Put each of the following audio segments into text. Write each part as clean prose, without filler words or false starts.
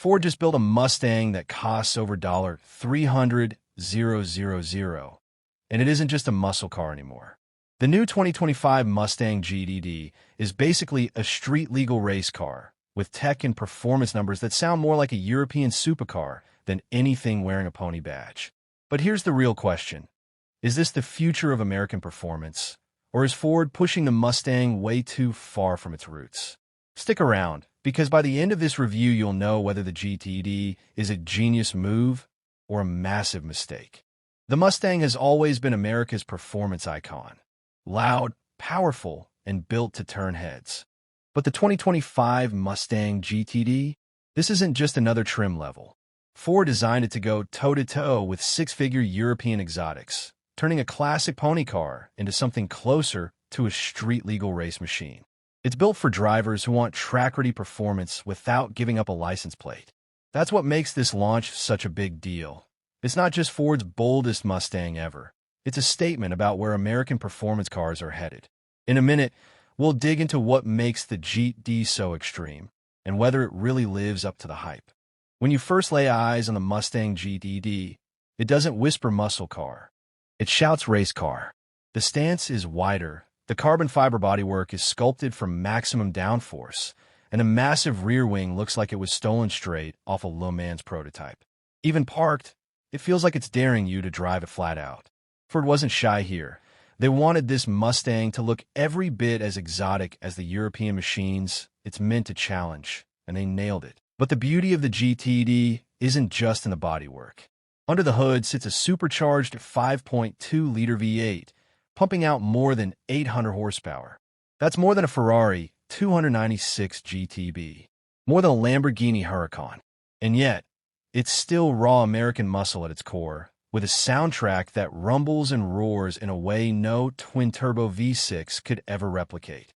Ford just built a Mustang that costs over $300,000, and it isn't just a muscle car anymore. The new 2025 Mustang GTD is basically a street-legal race car with tech and performance numbers that sound more like a European supercar than anything wearing a pony badge. But here's the real question. Is this the future of American performance, or is Ford pushing the Mustang way too far from its roots? Stick around, because by the end of this review, you'll know whether the GTD is a genius move or a massive mistake. The Mustang has always been America's performance icon. Loud, powerful, and built to turn heads. But the 2025 Mustang GTD? This isn't just another trim level. Ford designed it to go toe-to-toe with six-figure European exotics, turning a classic pony car into something closer to a street-legal race machine. It's built for drivers who want track-ready performance without giving up a license plate. That's what makes this launch such a big deal. It's not just Ford's boldest Mustang ever. It's a statement about where American performance cars are headed. In a minute, we'll dig into what makes the GTD so extreme and whether it really lives up to the hype. When you first lay eyes on the Mustang GTD, it doesn't whisper muscle car. It shouts race car. The stance is wider. The carbon fiber bodywork is sculpted for maximum downforce, and the massive rear wing looks like it was stolen straight off a Le Mans prototype. Even parked, it feels like it's daring you to drive it flat out. Ford wasn't shy here. They wanted this Mustang to look every bit as exotic as the European machines it's meant to challenge, and they nailed it. But the beauty of the GTD isn't just in the bodywork. Under the hood sits a supercharged 5.2-liter V8, pumping out more than 800 horsepower. That's more than a Ferrari 296 GTB, more than a Lamborghini Huracan. And yet, it's still raw American muscle at its core, with a soundtrack that rumbles and roars in a way no twin-turbo V6 could ever replicate.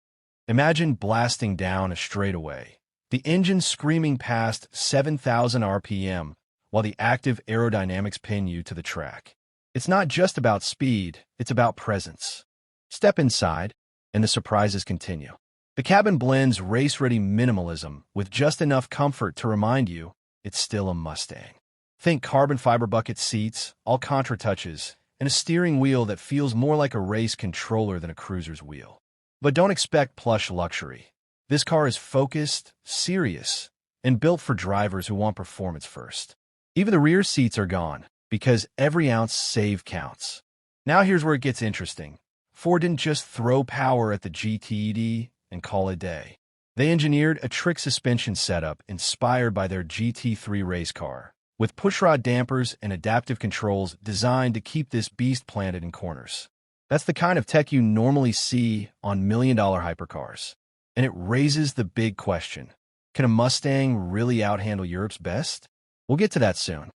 Imagine blasting down a straightaway, the engine screaming past 7,000 RPM, while the active aerodynamics pin you to the track. It's not just about speed, it's about presence. Step inside, and the surprises continue. The cabin blends race-ready minimalism with just enough comfort to remind you it's still a Mustang. Think carbon fiber bucket seats, Alcantara touches, and a steering wheel that feels more like a race controller than a cruiser's wheel. But don't expect plush luxury. This car is focused, serious, and built for drivers who want performance first. Even the rear seats are gone, because every ounce saved counts. Now here's where it gets interesting. Ford didn't just throw power at the GTD and call it a day. They engineered a trick suspension setup inspired by their GT3 race car, with pushrod dampers and adaptive controls designed to keep this beast planted in corners. That's the kind of tech you normally see on million-dollar hypercars. And it raises the big question. Can a Mustang really outhandle Europe's best? We'll get to that soon.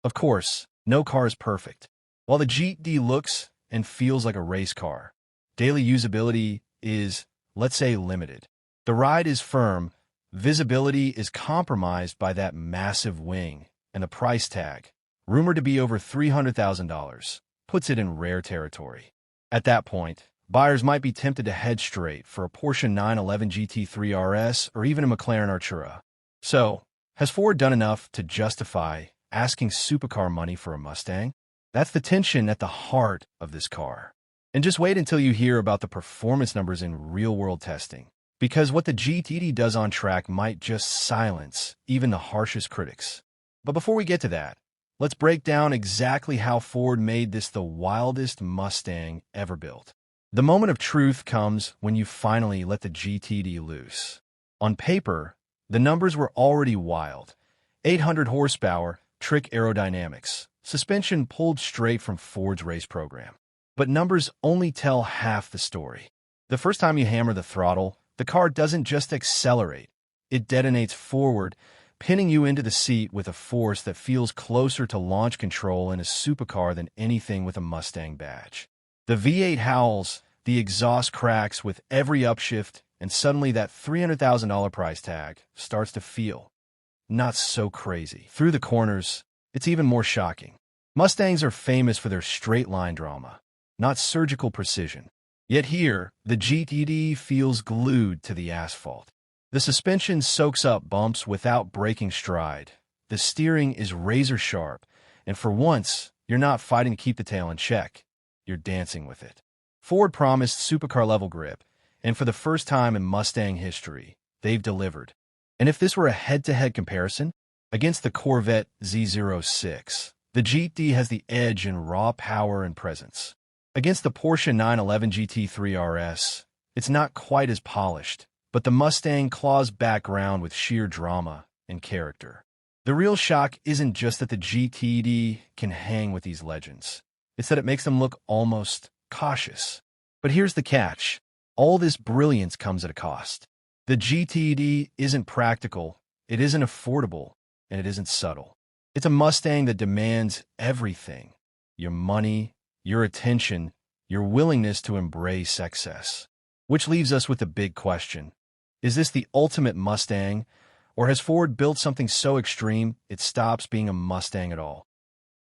Of course, no car is perfect. While the GTD looks and feels like a race car, daily usability is, let's say, limited. The ride is firm, visibility is compromised by that massive wing, and the price tag, rumored to be over $300,000, puts it in rare territory. At that point, buyers might be tempted to head straight for a Porsche 911 GT3 RS or even a McLaren Artura. So, has Ford done enough to justify asking supercar money for a Mustang? That's the tension at the heart of this car. And just wait until you hear about the performance numbers in real-world testing, because what the GTD does on track might just silence even the harshest critics. But before we get to that, let's break down exactly how Ford made this the wildest Mustang ever built. The moment of truth comes when you finally let the GTD loose. On paper, the numbers were already wild. 800 horsepower, trick aerodynamics, suspension pulled straight from Ford's race program. But numbers only tell half the story. The first time you hammer the throttle, the car doesn't just accelerate. It detonates forward, pinning you into the seat with a force that feels closer to launch control in a supercar than anything with a Mustang badge. The V8 howls, the exhaust cracks with every upshift, and suddenly that $300,000 price tag starts to feel not so crazy. Through the corners, it's even more shocking. Mustangs are famous for their straight-line drama, not surgical precision. Yet here, the GTD feels glued to the asphalt. The suspension soaks up bumps without breaking stride, the steering is razor sharp, and for once, you're not fighting to keep the tail in check. You're dancing with it. Ford promised supercar-level grip, and for the first time in Mustang history, they've delivered. And if this were a head-to-head comparison against the Corvette Z06, the GTD has the edge in raw power and presence. Against the Porsche 911 GT3 RS, it's not quite as polished, but the Mustang claws background with sheer drama and character. The real shock isn't just that the GTD can hang with these legends. It's that it makes them look almost cautious. But here's the catch. All this brilliance comes at a cost. The GTD isn't practical, it isn't affordable, and it isn't subtle. It's a Mustang that demands everything. Your money, your attention, your willingness to embrace excess. Which leaves us with the big question. Is this the ultimate Mustang, or has Ford built something so extreme it stops being a Mustang at all?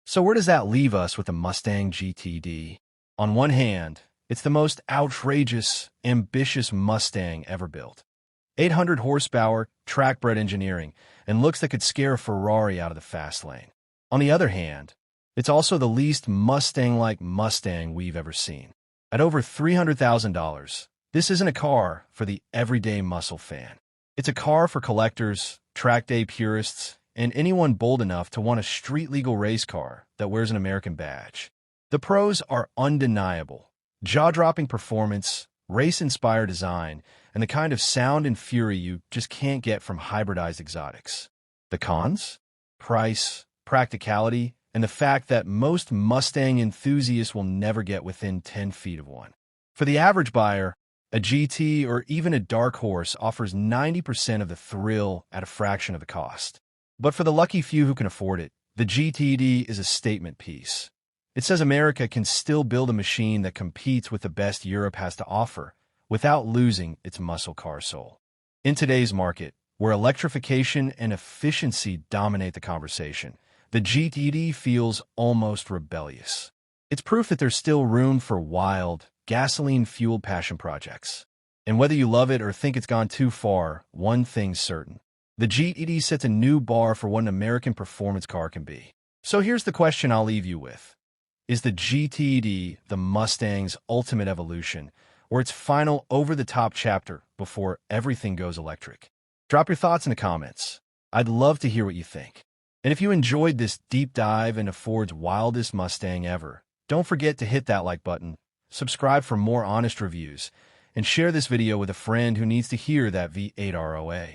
So where does that leave us with the Mustang GTD? On one hand, it's the most outrageous, ambitious Mustang ever built. 800 horsepower, track-bred engineering, and looks that could scare a Ferrari out of the fast lane. On the other hand, it's also the least Mustang-like Mustang we've ever seen. At over $300,000, this isn't a car for the everyday muscle fan. It's a car for collectors, track day purists, and anyone bold enough to want a street-legal race car that wears an American badge. The pros are undeniable. Jaw-dropping performance, race-inspired design, and the kind of sound and fury you just can't get from hybridized exotics. The cons? Price, practicality, and the fact that most Mustang enthusiasts will never get within 10 feet of one. For the average buyer, a GT or even a dark horse offers 90% of the thrill at a fraction of the cost. But for the lucky few who can afford it, the GTD is a statement piece. It says America can still build a machine that competes with the best Europe has to offer without losing its muscle car soul. In today's market, where electrification and efficiency dominate the conversation, the GTD feels almost rebellious. It's proof that there's still room for wild, gasoline-fueled passion projects. And whether you love it or think it's gone too far, one thing's certain. The GTD sets a new bar for what an American performance car can be. So here's the question I'll leave you with. Is the GTD the Mustang's ultimate evolution, or its final over-the-top chapter before everything goes electric? Drop your thoughts in the comments. I'd love to hear what you think. And if you enjoyed this deep dive into Ford's wildest Mustang ever, don't forget to hit that like button, subscribe for more honest reviews, and share this video with a friend who needs to hear that V8 ROA.